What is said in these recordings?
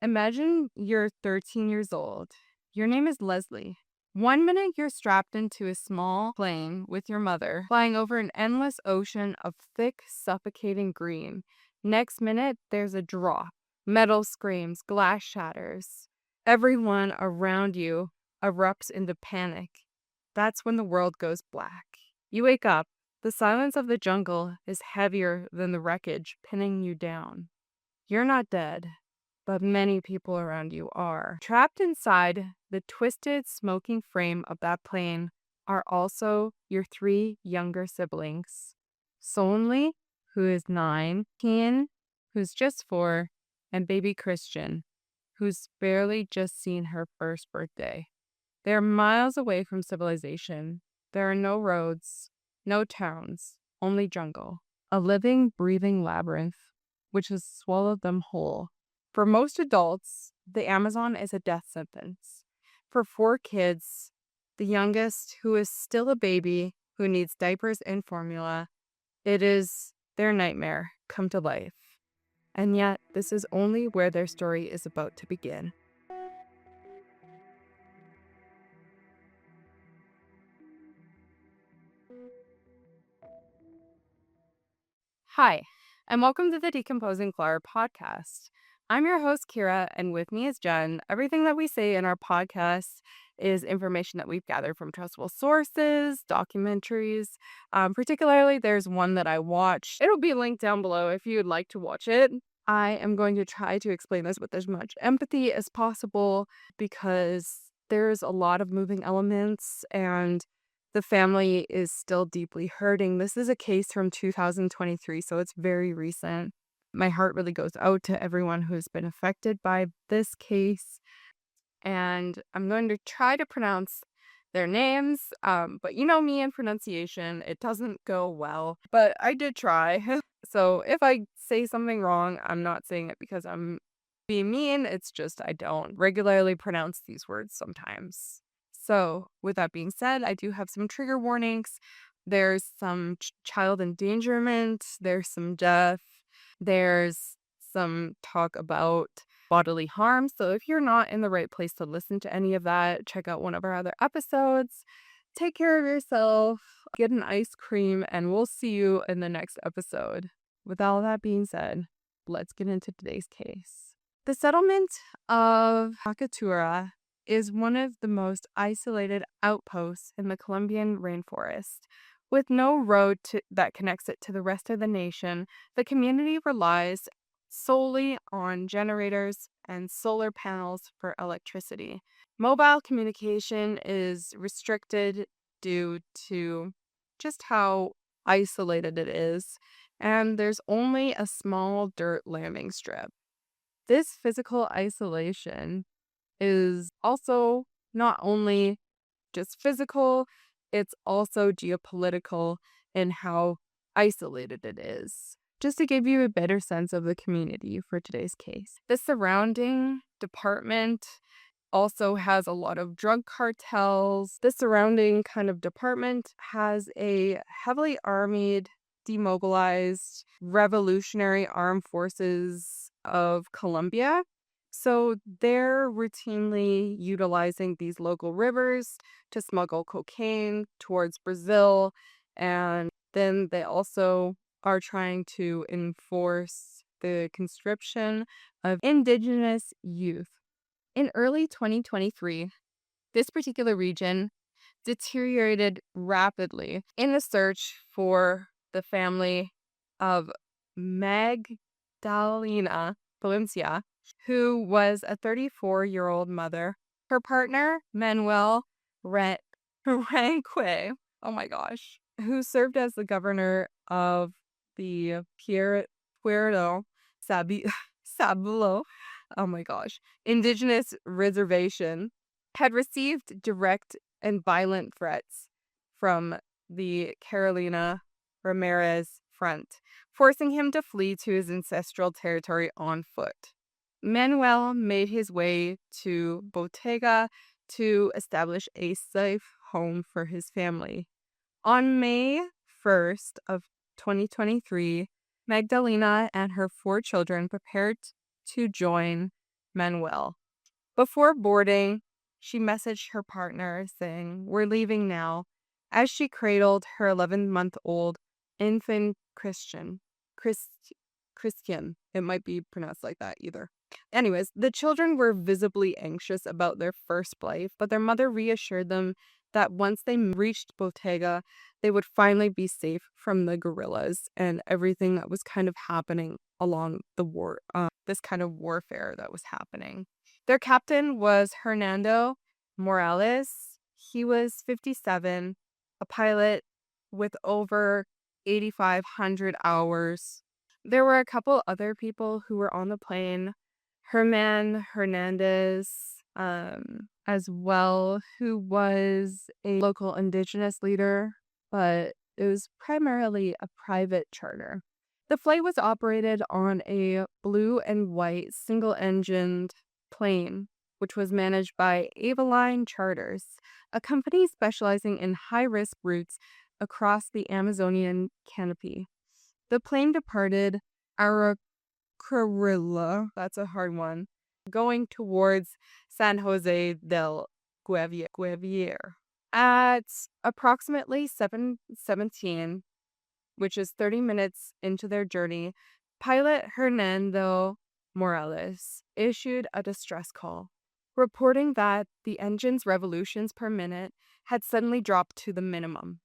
Imagine you're 13 years old. Your name is Leslie. One minute you're strapped into a small plane with your mother, flying over an endless ocean of thick, suffocating green. Next minute, there's a drop. Metal screams, glass shatters. Everyone around you erupts into panic. That's when the world goes black. You wake up. The silence of the jungle is heavier than the wreckage pinning you down. You're not dead, but many people around you are. Trapped inside the twisted, smoking frame of that plane are also your three younger siblings: Sonli, who is 9, Kian, who's just 4, and baby Christian, who's barely just seen her first birthday. They're miles away from civilization. There are no roads, no towns, only jungle. A living, breathing labyrinth which has swallowed them whole. For most adults, the Amazon is a death sentence. For 4 kids, the youngest, who is still a baby, who needs diapers and formula, it is their nightmare come to life. And yet, this is only where their story is about to begin. Hi, and welcome to the Decomposing Flower podcast. I'm your host, Kira, and with me is Jen. Everything that we say in our podcast is information that we've gathered from trustable sources, documentaries. Particularly, there's one that I watched. It'll be linked down below if you'd like to watch it. I am going to try to explain this with as much empathy as possible because there's a lot of moving elements and the family is still deeply hurting. This is a case from 2023, so it's very recent. My heart really goes out to everyone who's been affected by this case. And I'm going to try to pronounce their names, but you know me and pronunciation, it doesn't go well. But I did try. So if I say something wrong, I'm not saying it because I'm being mean. It's just I don't regularly pronounce these words sometimes. So, with that being said, I do have some trigger warnings. There's some child endangerment, there's some death, there's some talk about bodily harm. So, if you're not in the right place to listen to any of that, check out one of our other episodes. Take care of yourself, get an ice cream, and we'll see you in the next episode. With all that being said, let's get into today's case. The settlement of Hakatura is one of the most isolated outposts in the Colombian rainforest. With no road that connects it to the rest of the nation, the community relies solely on generators and solar panels for electricity. Mobile communication is restricted due to just how isolated it is, and there's only a small dirt landing strip. This physical isolation is also not only just physical, it's also geopolitical in how isolated it is. Just to give you a better sense of the community for today's case, the surrounding department also has a lot of drug cartels. The surrounding kind of department has a heavily armored, demobilized Revolutionary Armed Forces of Colombia. So they're routinely utilizing these local rivers to smuggle cocaine towards Brazil. And then they also are trying to enforce the conscription of indigenous youth. In early 2023, this particular region deteriorated rapidly in the search for the family of Magdalena Valencia, who was a 34-year-old mother. Her partner, Manuel Ranque, oh my gosh, who served as the governor of the Puerto Sabulo, oh my gosh, indigenous reservation, had received direct and violent threats from the Carolina Ramirez front, forcing him to flee to his ancestral territory on foot. Manuel made his way to Bottega to establish a safe home for his family. On May 1st of 2023, Magdalena and her 4 children prepared to join Manuel. Before boarding, she messaged her partner saying, "We're leaving now," as she cradled her 11-month-old infant Christ- Christian. It might be pronounced like that either. Anyways, the children were visibly anxious about their first flight, but their mother reassured them that once they reached Bottega, they would finally be safe from the guerrillas and everything that was kind of happening along the this kind of warfare that was happening. Their captain was Hernando Morales. He was 57, a pilot with over 8,500 hours. There were a couple other people who were on the plane. Herman Hernandez, as well, who was a local indigenous leader, but it was primarily a private charter. The flight was operated on a blue and white single-engined plane, which was managed by Avaline Charters, a company specializing in high-risk routes across the Amazonian canopy. The plane departed Aracarilla, that's a hard one, going towards San Jose del Guaviare. At approximately 7:17, which is 30 minutes into their journey, pilot Hernando Morales issued a distress call, reporting that the engine's revolutions per minute had suddenly dropped to the minimum,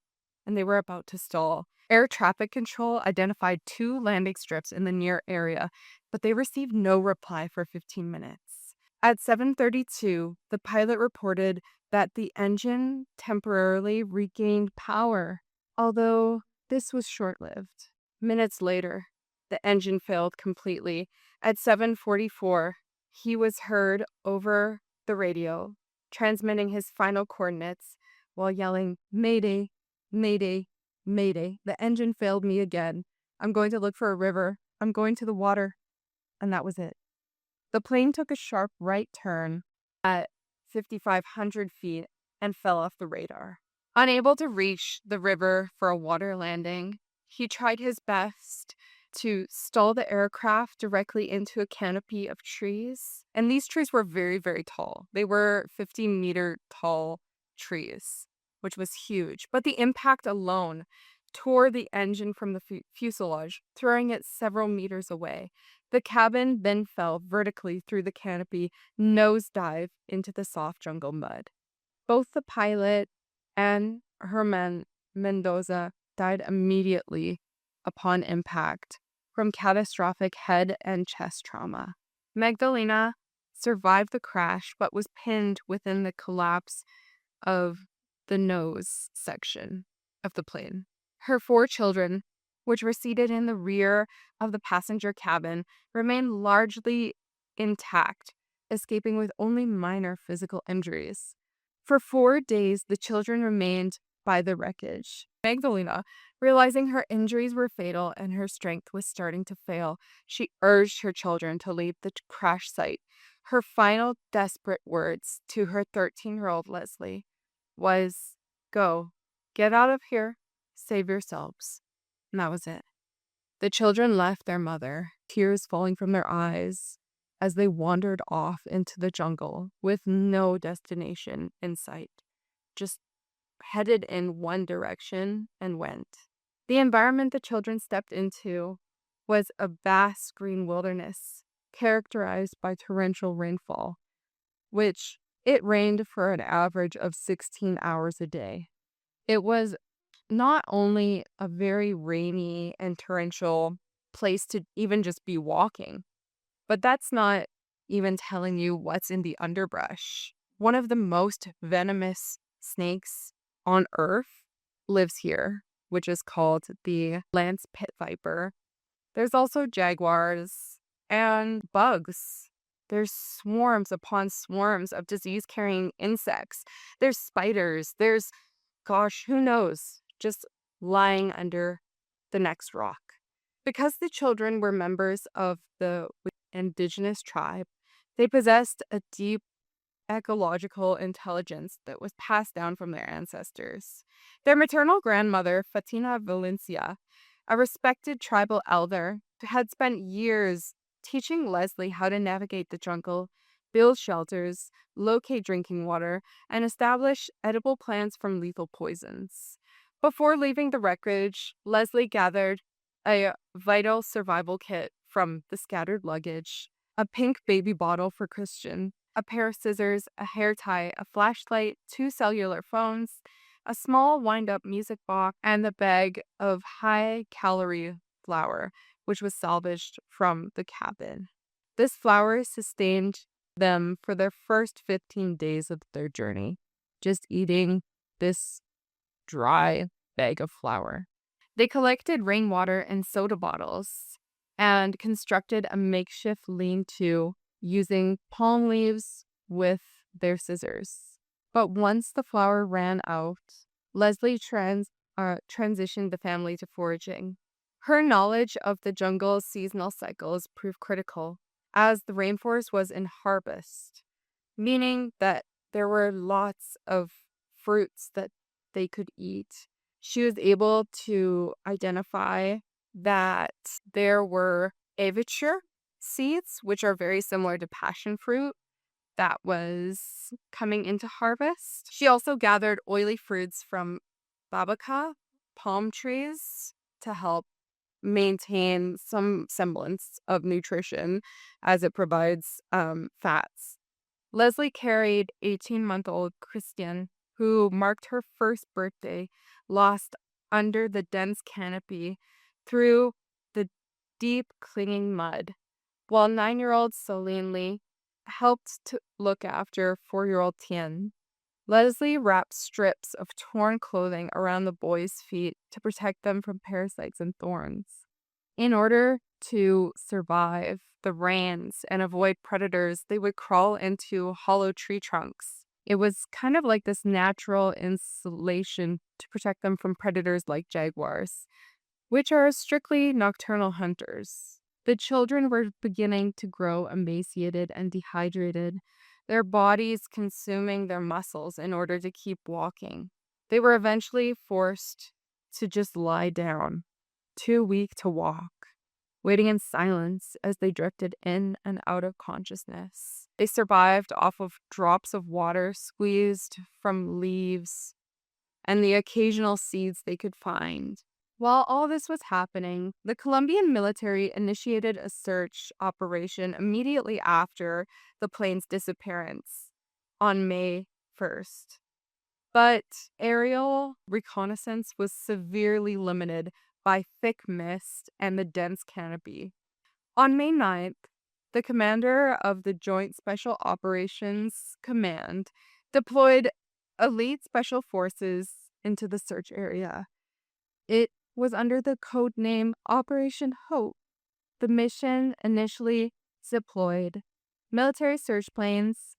and they were about to stall. Air traffic control identified 2 landing strips in the near area, but they received no reply for 15 minutes. At 7:32, the pilot reported that the engine temporarily regained power, although this was short-lived. Minutes later, the engine failed completely. At 7:44, he was heard over the radio, transmitting his final coordinates while yelling, "Mayday, mayday, mayday. The engine failed me again. I'm going to look for a river. I'm going to the water." And that was it. The plane took a sharp right turn at 5,500 feet and fell off the radar. Unable to reach the river for a water landing, he tried his best to stall the aircraft directly into a canopy of trees. And these trees were very, very tall. They were 50-meter tall trees, which was huge. But the impact alone tore the engine from the fuselage, throwing it several meters away. The cabin then fell vertically through the canopy, nosedive into the soft jungle mud. Both the pilot and Herman Mendoza died immediately upon impact from catastrophic head and chest trauma. Magdalena survived the crash but was pinned within the collapse of the nose section of the plane. Her 4 children, which were seated in the rear of the passenger cabin, remained largely intact, escaping with only minor physical injuries. For 4 days, the children remained by the wreckage. Magdalena, realizing her injuries were fatal and her strength was starting to fail, she urged her children to leave the crash site. Her final desperate words to her 13-year-old Leslie was, "Go, get out of here, save yourselves." And that was it. The children left their mother, tears falling from their eyes, as they wandered off into the jungle with no destination in sight, just headed in one direction and went. The environment the children stepped into was a vast green wilderness characterized by torrential rainfall, which it rained for an average of 16 hours a day. It was not only a very rainy and torrential place to even just be walking, but that's not even telling you what's in the underbrush. One of the most venomous snakes on Earth lives here, which is called the Lance pit viper. There's also jaguars and bugs. There's swarms upon swarms of disease-carrying insects. There's spiders. There's, gosh, who knows, just lying under the next rock. Because the children were members of the indigenous tribe, they possessed a deep ecological intelligence that was passed down from their ancestors. Their maternal grandmother, Fatina Valencia, a respected tribal elder, had spent years teaching Leslie how to navigate the jungle build shelters, locate drinking water, and establish edible plants from lethal poisons. Before leaving the wreckage, Leslie gathered a vital survival kit from the scattered luggage, a pink baby bottle for Christian, a pair of scissors, a hair tie, a flashlight, two cellular phones, a small wind-up music box, and a bag of high-calorie flour, which was salvaged from the cabin. This flour sustained them for their first 15 days of their journey, just eating this dry bag of flour. They collected rainwater in soda bottles and constructed a makeshift lean-to using palm leaves with their scissors. But once the flour ran out, Leslie transitioned the family to foraging. Her knowledge of the jungle's seasonal cycles proved critical, as the rainforest was in harvest, meaning that there were lots of fruits that they could eat. She was able to identify that there were aviture seeds, which are very similar to passion fruit, that was coming into harvest. She also gathered oily fruits from babaca palm trees to help maintain some semblance of nutrition as it provides fats. Leslie carried 18-month-old Christian, who marked her first birthday, lost under the dense canopy through the deep clinging mud, while 9-year-old Celine Lee helped to look after 4-year-old Tien. Leslie wrapped strips of torn clothing around the boys' feet to protect them from parasites and thorns. In order to survive the rains and avoid predators, they would crawl into hollow tree trunks. It was kind of like this natural insulation to protect them from predators like jaguars, which are strictly nocturnal hunters. The children were beginning to grow emaciated and dehydrated, their bodies consuming their muscles in order to keep walking. They were eventually forced to just lie down, too weak to walk, waiting in silence as they drifted in and out of consciousness. They survived off of drops of water squeezed from leaves and the occasional seeds they could find. While all this was happening, the Colombian military initiated a search operation immediately after the plane's disappearance on May 1st. But aerial reconnaissance was severely limited by thick mist and the dense canopy. On May 9th, the commander of the Joint Special Operations Command deployed elite special forces into the search area. It was under the code name Operation Hope. The mission initially deployed military search planes,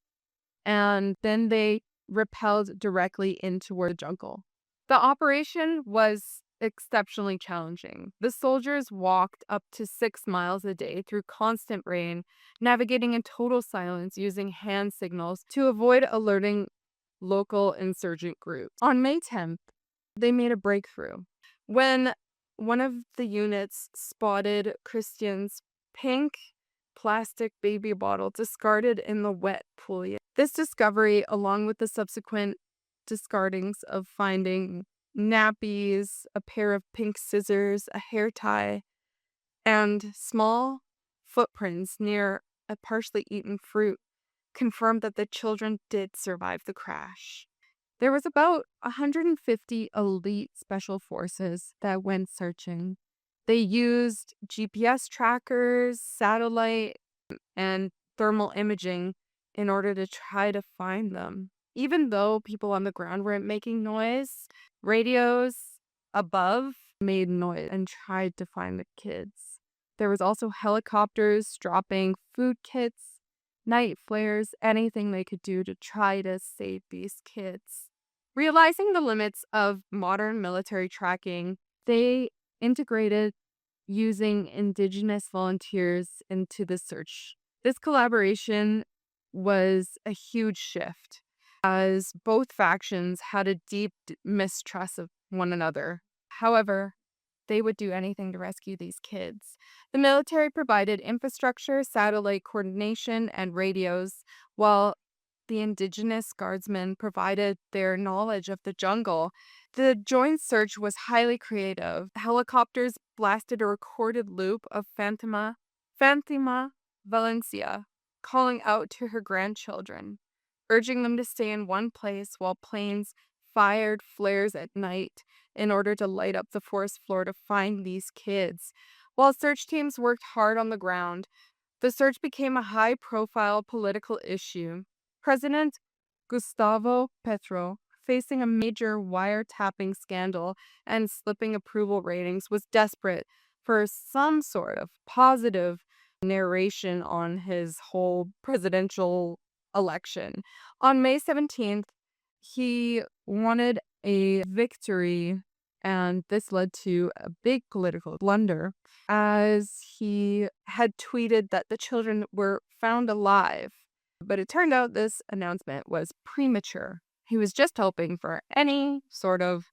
and then they repelled directly into the jungle. The operation was exceptionally challenging. The soldiers walked up to 6 miles a day through constant rain, navigating in total silence using hand signals to avoid alerting local insurgent groups. On May 10th, they made a breakthrough when one of the units spotted Christian's pink plastic baby bottle discarded in the wet pool. This discovery, along with the subsequent discardings of finding nappies, a pair of pink scissors, a hair tie, and small footprints near a partially eaten fruit, confirmed that the children did survive the crash. There was about 150 elite special forces that went searching. They used GPS trackers, satellite, and thermal imaging in order to try to find them. Even though people on the ground weren't making noise, radios above made noise and tried to find the kids. There was also helicopters dropping food kits, night flares, anything they could do to try to save these kids. Realizing the limits of modern military tracking, they integrated using indigenous volunteers into the search. This collaboration was a huge shift, as both factions had a deep mistrust of one another. However, they would do anything to rescue these kids. The military provided infrastructure, satellite coordination, and radios, while the indigenous guardsmen provided their knowledge of the jungle. The joint search was highly creative. Helicopters blasted a recorded loop of Fatima Valencia, calling out to her grandchildren, urging them to stay in one place while planes fired flares at night in order to light up the forest floor to find these kids. While search teams worked hard on the ground, the search became a high-profile political issue. President Gustavo Petro, facing a major wiretapping scandal and slipping approval ratings, was desperate for some sort of positive narration on his whole presidential election. On May 17th, he wanted a victory, and this led to a big political blunder as he had tweeted that the children were found alive. But it turned out this announcement was premature. He was just hoping for any sort of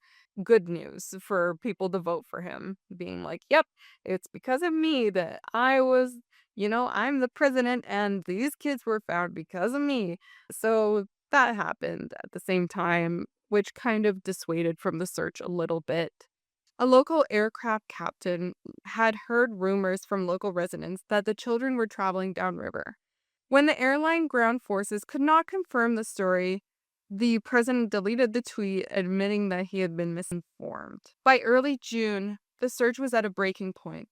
good news for people to vote for him, being like, yep, it's because of me that I'm the president and these kids were found because of me. So that happened at the same time, which kind of dissuaded from the search a little bit. A local aircraft captain had heard rumors from local residents that the children were traveling downriver. When the airline ground forces could not confirm the story, the president deleted the tweet admitting that he had been misinformed. By early June, the search was at a breaking point.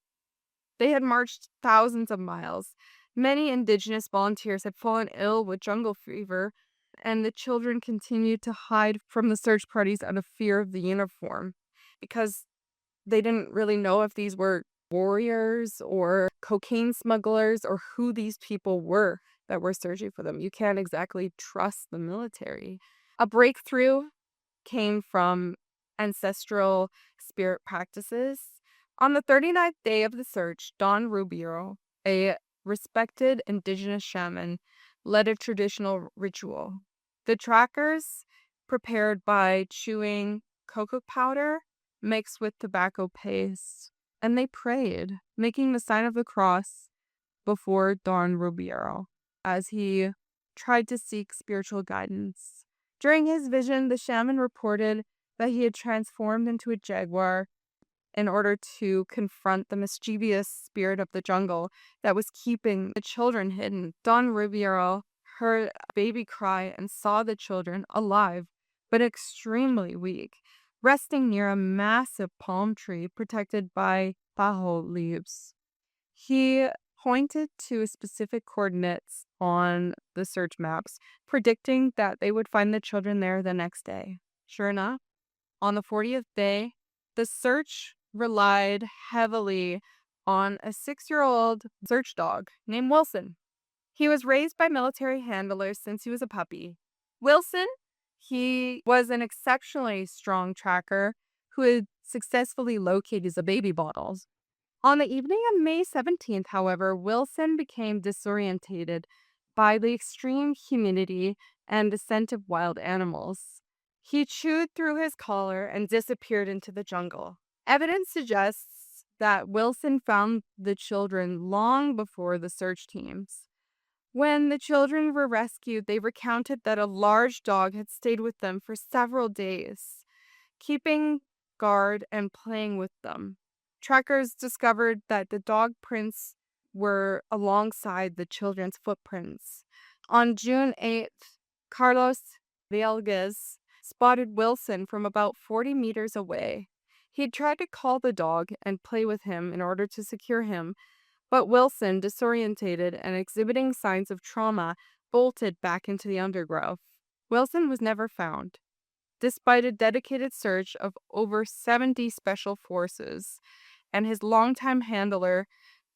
They had marched thousands of miles. Many indigenous volunteers had fallen ill with jungle fever, and the children continued to hide from the search parties out of fear of the uniform because they didn't really know if these were warriors or cocaine smugglers or who these people were that were searching for them. You can't exactly trust the military. A breakthrough came from ancestral spirit practices. On the 39th day of the search, Don Rubio, a respected indigenous shaman, led a traditional ritual. The trackers prepared by chewing cocoa powder mixed with tobacco paste, and they prayed, making the sign of the cross before Don Rubio as he tried to seek spiritual guidance. During his vision, the shaman reported that he had transformed into a jaguar in order to confront the mischievous spirit of the jungle that was keeping the children hidden. Don Rubio heard a baby cry and saw the children alive, but extremely weak, resting near a massive palm tree protected by paho leaves. He pointed to specific coordinates on the search maps, predicting that they would find the children there the next day. Sure enough, on the 40th day, the search relied heavily on a 6-year-old search dog named Wilson. He was raised by military handlers since he was a puppy. Wilson, he was an exceptionally strong tracker who had successfully located the baby bottles. On the evening of May 17th, however, Wilson became disorientated by the extreme humidity and the scent of wild animals. He chewed through his collar and disappeared into the jungle. Evidence suggests that Wilson found the children long before the search teams. When the children were rescued, they recounted that a large dog had stayed with them for several days, keeping guard and playing with them. Trackers discovered that the dog prints were alongside the children's footprints. On June 8th, Carlos Villegas spotted Wilson from about 40 meters away. He tried to call the dog and play with him in order to secure him, but Wilson, disorientated and exhibiting signs of trauma, bolted back into the undergrowth. Wilson was never found, despite a dedicated search of over 70 special forces and his longtime handler,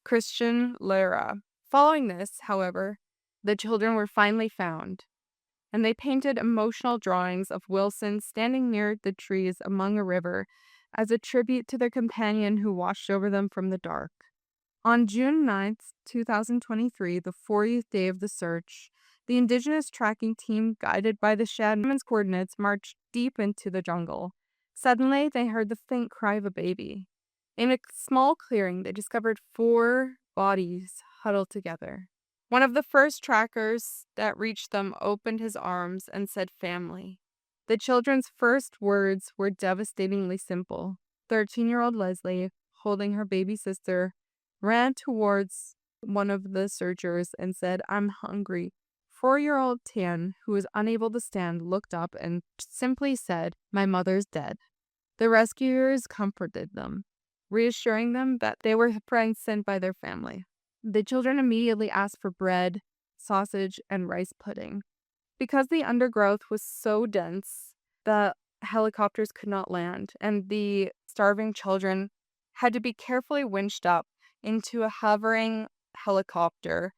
Christian Lara. Following this, however, the children were finally found, and they painted emotional drawings of Wilson standing near the trees among a river as a tribute to their companion who watched over them from the dark. On June 9th, 2023, the 40th day of the search, the indigenous tracking team, guided by the shaman's coordinates, marched deep into the jungle. Suddenly, they heard the faint cry of a baby. In a small clearing, they discovered 4 bodies huddled together. One of the first trackers that reached them opened his arms and said, "Family." The children's first words were devastatingly simple. 13-year-old Leslie, holding her baby sister, ran towards one of the searchers and said, "I'm hungry." 4-year-old Tan, who was unable to stand, looked up and simply said, "My mother's dead." The rescuers comforted them, reassuring them that they were friends sent by their family. The children immediately asked for bread, sausage, and rice pudding. Because the undergrowth was so dense, the helicopters could not land, and the starving children had to be carefully winched up into a hovering helicopter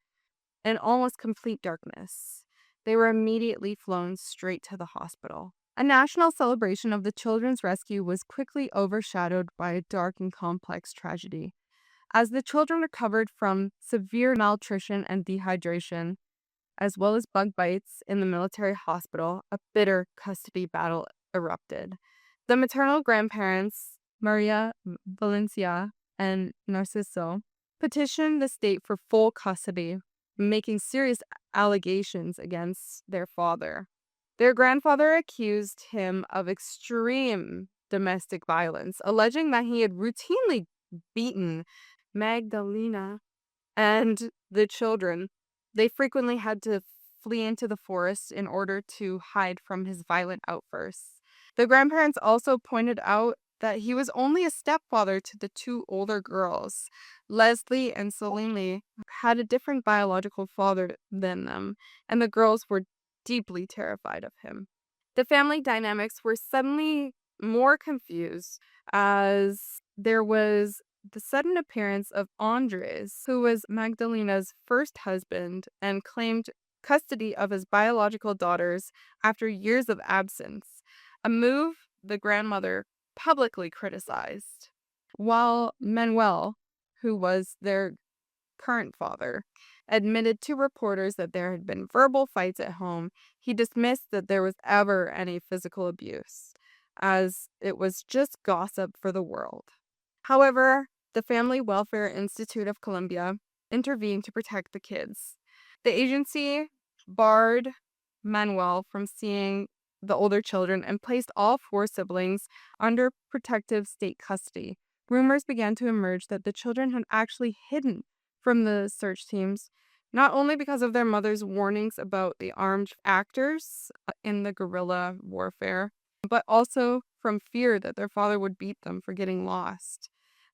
in almost complete darkness. They were immediately flown straight to the hospital. A national celebration of the children's rescue was quickly overshadowed by a dark and complex tragedy. As the children recovered from severe malnutrition and dehydration, as well as bug bites in the military hospital, a bitter custody battle erupted. The maternal grandparents, Maria Valencia and Narciso, petitioned the state for full custody, making serious allegations against their father. Their grandfather accused him of extreme domestic violence, alleging that he had routinely beaten Magdalena and the children. They frequently had to flee into the forest in order to hide from his violent outbursts. The grandparents also pointed out that he was only a stepfather to the 2 older girls. Leslie and Selene had a different biological father than them, and the girls were deeply terrified of him. The family dynamics were suddenly more confused as there was the sudden appearance of Andres, who was Magdalena's first husband and claimed custody of his biological daughters after years of absence, a move the grandmother publicly criticized. While Manuel, who was their current father, admitted to reporters that there had been verbal fights at home, he dismissed that there was ever any physical abuse, as it was just gossip for the world. However, the Family Welfare Institute of Colombia intervened to protect the kids. The agency barred Manuel from seeing the older children and placed all 4 siblings under protective state custody. Rumors began to emerge that the children had actually hidden from the search teams, not only because of their mother's warnings about the armed actors in the guerrilla warfare, but also from fear that their father would beat them for getting lost.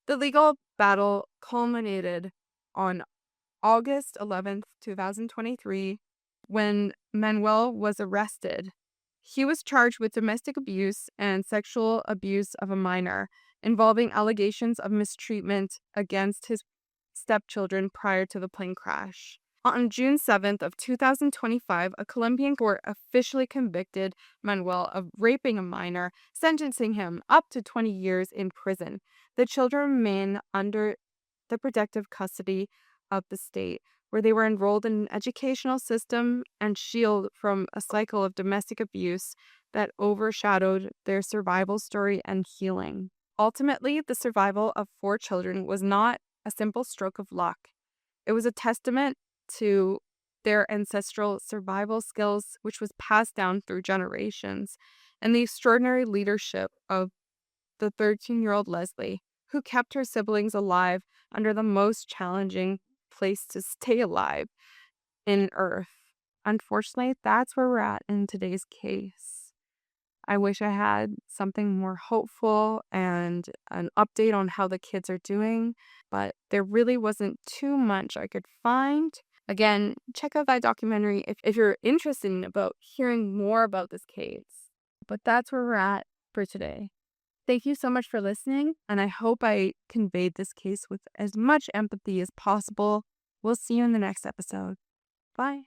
The legal battle culminated on August 11th, 2023, when Manuel was arrested. He was charged with domestic abuse and sexual abuse of a minor, involving allegations of mistreatment against his stepchildren prior to the plane crash. On June 7th of 2025, a Colombian court officially convicted Manuel of raping a minor, sentencing him up to 20 years in prison. The children remain under the protective custody of the state, where they were enrolled in an educational system and shielded from a cycle of domestic abuse that overshadowed their survival story and healing. Ultimately, the survival of 4 children was not a simple stroke of luck. It was a testament to their ancestral survival skills, which was passed down through generations, and the extraordinary leadership of the 13-year-old Leslie, who kept her siblings alive under the most challenging place to stay alive in Earth. Unfortunately, that's where we're at in today's case. I wish I had something more hopeful and an update on how the kids are doing, but there really wasn't too much I could find. Again, check out that documentary if you're interested in about hearing more about this case. But that's where we're at for today. Thank you so much for listening, and I hope I conveyed this case with as much empathy as possible. We'll see you in the next episode. Bye.